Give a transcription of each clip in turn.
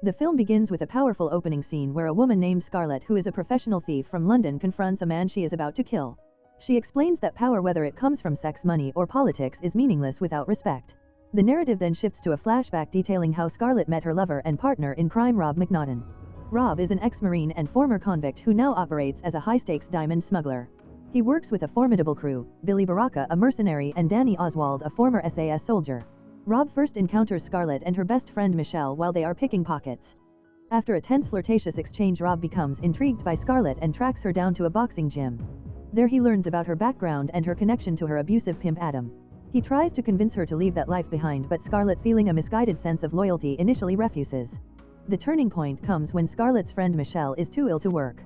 The film begins with a powerful opening scene where a woman named Scarlett, who is a professional thief from London, confronts a man she is about to kill. She explains that power, whether it comes from sex, money, or politics, is meaningless without respect. The narrative then shifts to a flashback detailing how Scarlett met her lover and partner in crime, Rob McNotten. Rob is an ex-Marine and former convict who now operates as a high-stakes diamond smuggler. He works with a formidable crew, Billy Baraka, a mercenary, and Danny Oswald, a former SAS soldier. Rob first encounters Scarlett and her best friend Michelle while they are picking pockets. After a tense flirtatious exchange, Rob becomes intrigued by Scarlett and tracks her down to a boxing gym. There he learns about her background and her connection to her abusive pimp Adam. He tries to convince her to leave that life behind, but Scarlett, feeling a misguided sense of loyalty, initially refuses. The turning point comes when Scarlett's friend Michelle is too ill to work.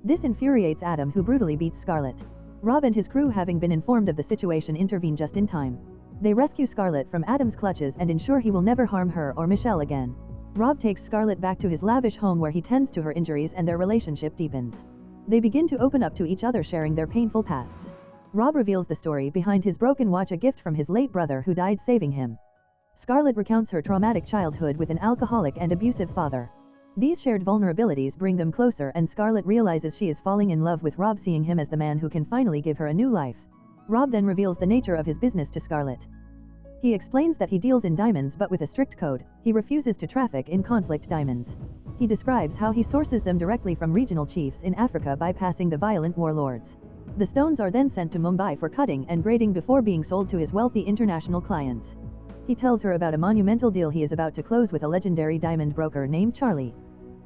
This infuriates Adam, who brutally beats Scarlett. Rob and his crew, having been informed of the situation, intervene just in time. They rescue Scarlett from Adam's clutches and ensure he will never harm her or Michelle again. Rob takes Scarlett back to his lavish home where he tends to her injuries and their relationship deepens. They begin to open up to each other, sharing their painful pasts. Rob reveals the story behind his broken watch, a gift from his late brother who died saving him. Scarlett recounts her traumatic childhood with an alcoholic and abusive father. These shared vulnerabilities bring them closer, and Scarlett realizes she is falling in love with Rob, seeing him as the man who can finally give her a new life. Rob then reveals the nature of his business to Scarlett. He explains that he deals in diamonds, but with a strict code. He refuses to traffic in conflict diamonds. He describes how he sources them directly from regional chiefs in Africa, bypassing the violent warlords. The stones are then sent to Mumbai for cutting and grading before being sold to his wealthy international clients. He tells her about a monumental deal he is about to close with a legendary diamond broker named Charlie.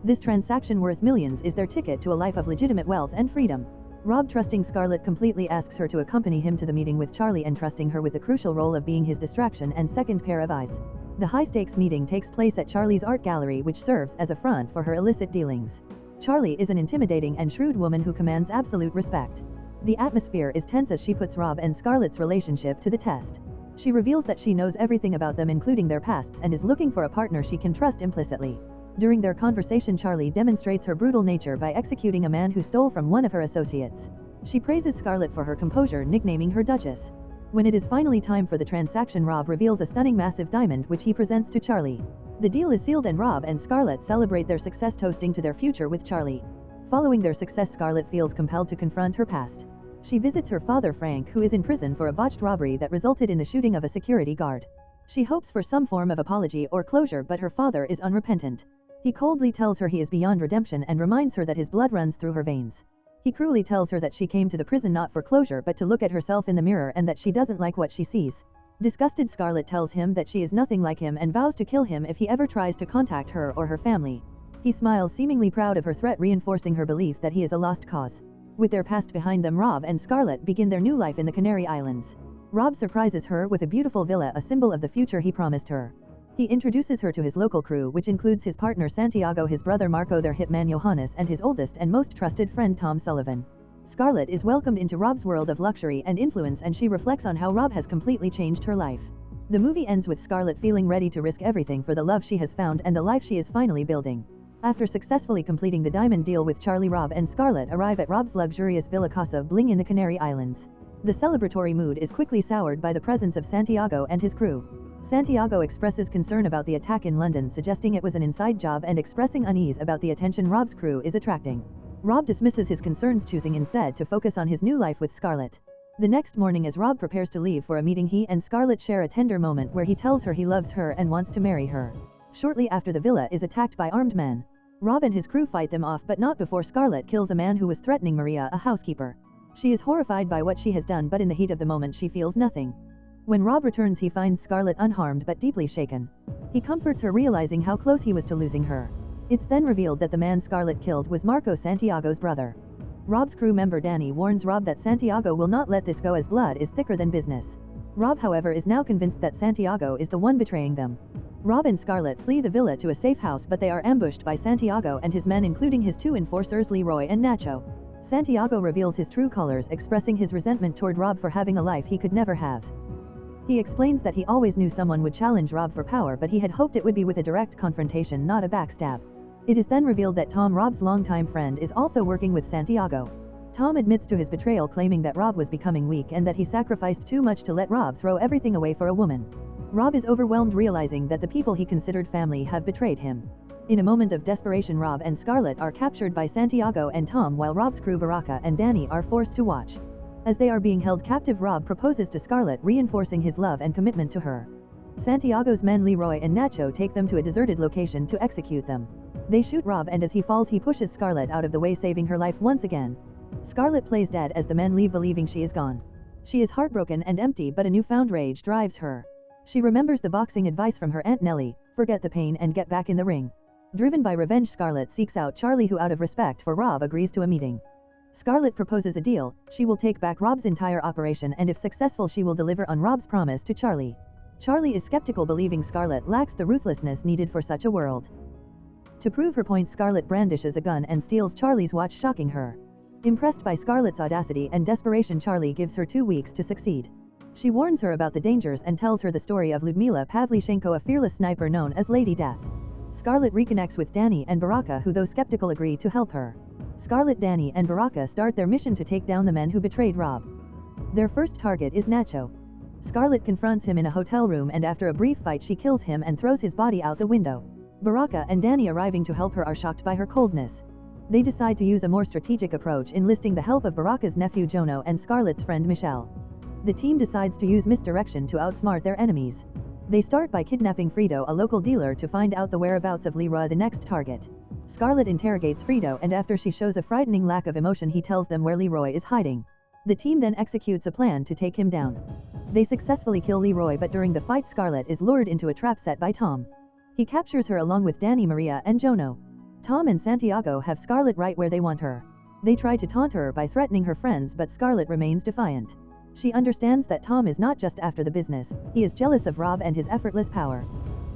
This transaction, worth millions, is their ticket to a life of legitimate wealth and freedom. Rob, trusting Scarlett completely, asks her to accompany him to the meeting with Charlie, entrusting her with the crucial role of being his distraction and second pair of eyes. The high-stakes meeting takes place at Charlie's art gallery, which serves as a front for her illicit dealings. Charlie is an intimidating and shrewd woman who commands absolute respect. The atmosphere is tense as she puts Rob and Scarlett's relationship to the test. She reveals that she knows everything about them, including their pasts, and is looking for a partner she can trust implicitly. During their conversation, Charlie demonstrates her brutal nature by executing a man who stole from one of her associates. She praises Scarlett for her composure, nicknaming her Duchess. When it is finally time for the transaction, Rob reveals a stunning massive diamond which he presents to Charlie. The deal is sealed, and Rob and Scarlett celebrate their success, toasting to their future with Charlie. Following their success, Scarlett feels compelled to confront her past. She visits her father Frank, who is in prison for a botched robbery that resulted in the shooting of a security guard. She hopes for some form of apology or closure, but her father is unrepentant. He coldly tells her he is beyond redemption and reminds her that his blood runs through her veins. He cruelly tells her that she came to the prison not for closure but to look at herself in the mirror, and that she doesn't like what she sees. Disgusted, Scarlett tells him that she is nothing like him and vows to kill him if he ever tries to contact her or her family. He smiles, seemingly proud of her threat, reinforcing her belief that he is a lost cause. With their past behind them, Rob and Scarlett begin their new life in the Canary Islands. Rob surprises her with a beautiful villa, a symbol of the future he promised her. He introduces her to his local crew, which includes his partner Santiago, his brother Marco, their hitman Johannes, and his oldest and most trusted friend Tom Sullivan. Scarlett is welcomed into Rob's world of luxury and influence, and she reflects on how Rob has completely changed her life. The movie ends with Scarlett feeling ready to risk everything for the love she has found and the life she is finally building. After successfully completing the diamond deal with Charlie, Rob and Scarlett arrive at Rob's luxurious Villa Casa Bling in the Canary Islands. The celebratory mood is quickly soured by the presence of Santiago and his crew. Santiago expresses concern about the attack in London, suggesting it was an inside job and expressing unease about the attention Rob's crew is attracting. Rob dismisses his concerns, choosing instead to focus on his new life with Scarlett. The next morning, as Rob prepares to leave for a meeting, he and Scarlett share a tender moment where he tells her he loves her and wants to marry her. Shortly after, the villa is attacked by armed men. Rob and his crew fight them off, but not before Scarlett kills a man who was threatening Maria, a housekeeper. She is horrified by what she has done, but in the heat of the moment she feels nothing. When Rob returns, he finds Scarlett unharmed but deeply shaken. He comforts her, realizing how close he was to losing her. It's then revealed that the man Scarlett killed was Marco, Santiago's brother. Rob's crew member Danny warns Rob that Santiago will not let this go, as blood is thicker than business. Rob, however, is now convinced that Santiago is the one betraying them. Rob and Scarlett flee the villa to a safe house, but they are ambushed by Santiago and his men, including his two enforcers Leroy and Nacho. Santiago reveals his true colors, expressing his resentment toward Rob for having a life he could never have. He explains that he always knew someone would challenge Rob for power, but he had hoped it would be with a direct confrontation, not a backstab. It is then revealed that Tom, Rob's longtime friend, is also working with Santiago. Tom admits to his betrayal, claiming that Rob was becoming weak and that he sacrificed too much to let Rob throw everything away for a woman. Rob is overwhelmed, realizing that the people he considered family have betrayed him. In a moment of desperation, Rob and Scarlett are captured by Santiago and Tom, while Rob's crew Baraka and Danny are forced to watch. As they are being held captive, Rob proposes to Scarlett, reinforcing his love and commitment to her. Santiago's men Leroy and Nacho take them to a deserted location to execute them. They shoot Rob, and as he falls he pushes Scarlett out of the way, saving her life once again. Scarlett plays dead as the men leave, believing she is gone. She is heartbroken and empty, but a newfound rage drives her. She remembers the boxing advice from her Aunt Nellie: forget the pain and get back in the ring. Driven by revenge, Scarlett seeks out Charlie, who out of respect for Rob agrees to a meeting. Scarlett proposes a deal: she will take back Rob's entire operation, and if successful she will deliver on Rob's promise to Charlie. Charlie is skeptical, believing Scarlett lacks the ruthlessness needed for such a world. To prove her point, Scarlett brandishes a gun and steals Charlie's watch, shocking her. Impressed by Scarlett's audacity and desperation, Charlie gives her 2 weeks to succeed. She warns her about the dangers and tells her the story of Ludmila Pavlichenko, a fearless sniper known as Lady Death. Scarlett reconnects with Danny and Baraka, who though skeptical agree to help her. Scarlett, Danny and Baraka start their mission to take down the men who betrayed Rob. Their first target is Nacho. Scarlett confronts him in a hotel room, and after a brief fight she kills him and throws his body out the window. Baraka and Danny, arriving to help her, are shocked by her coldness. They decide to use a more strategic approach, enlisting the help of Baraka's nephew Jono and Scarlett's friend Michelle. The team decides to use misdirection to outsmart their enemies. They start by kidnapping Fredo, a local dealer, to find out the whereabouts of Leroy, the next target. Scarlett interrogates Fredo, and after she shows a frightening lack of emotion he tells them where Leroy is hiding. The team then executes a plan to take him down. They successfully kill Leroy, but during the fight Scarlett is lured into a trap set by Tom. He captures her along with Danny, Maria and Jono. Tom and Santiago have Scarlett right where they want her. They try to taunt her by threatening her friends, but Scarlett remains defiant. She understands that Tom is not just after the business, he is jealous of Rob and his effortless power.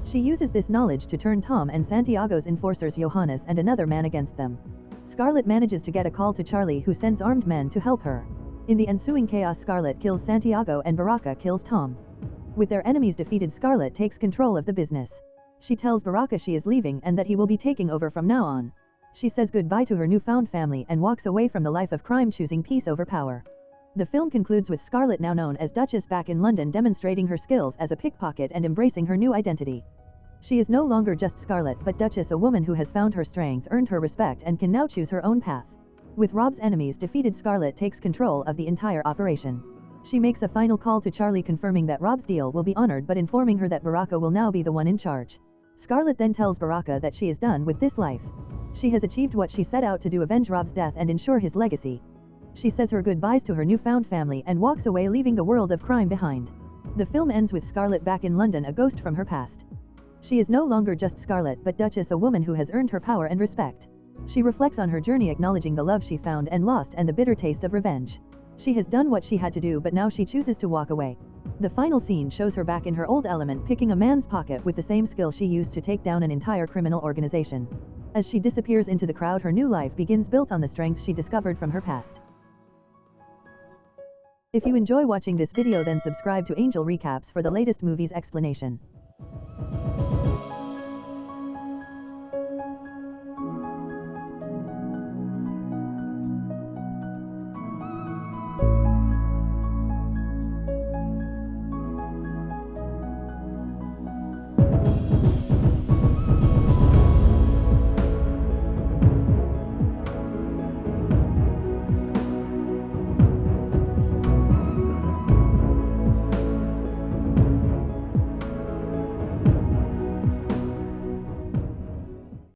She uses this knowledge to turn Tom and Santiago's enforcers Johannes and another man against them. Scarlett manages to get a call to Charlie, who sends armed men to help her. In the ensuing chaos, Scarlett kills Santiago and Baraka kills Tom. With their enemies defeated, Scarlett takes control of the business. She tells Baraka she is leaving and that he will be taking over from now on. She says goodbye to her newfound family and walks away from the life of crime, choosing peace over power. The film concludes with Scarlett, now known as Duchess, back in London, demonstrating her skills as a pickpocket and embracing her new identity. She is no longer just Scarlett, but Duchess, a woman who has found her strength, earned her respect, and can now choose her own path. With Rob's enemies defeated, Scarlett takes control of the entire operation. She makes a final call to Charlie, confirming that Rob's deal will be honored, but informing her that Baraka will now be the one in charge. Scarlett then tells Baraka that she is done with this life. She has achieved what she set out to do: avenge Rob's death and ensure his legacy. She says her goodbyes to her newfound family and walks away, leaving the world of crime behind. The film ends with Scarlett back in London, a ghost from her past. She is no longer just Scarlett, but Duchess, a woman who has earned her power and respect. She reflects on her journey, acknowledging the love she found and lost and the bitter taste of revenge. She has done what she had to do, but now she chooses to walk away. The final scene shows her back in her old element, picking a man's pocket with the same skill she used to take down an entire criminal organization. As she disappears into the crowd, her new life begins, built on the strength she discovered from her past. If you enjoy watching this video, then subscribe to Angel Recaps for the latest movies explanation.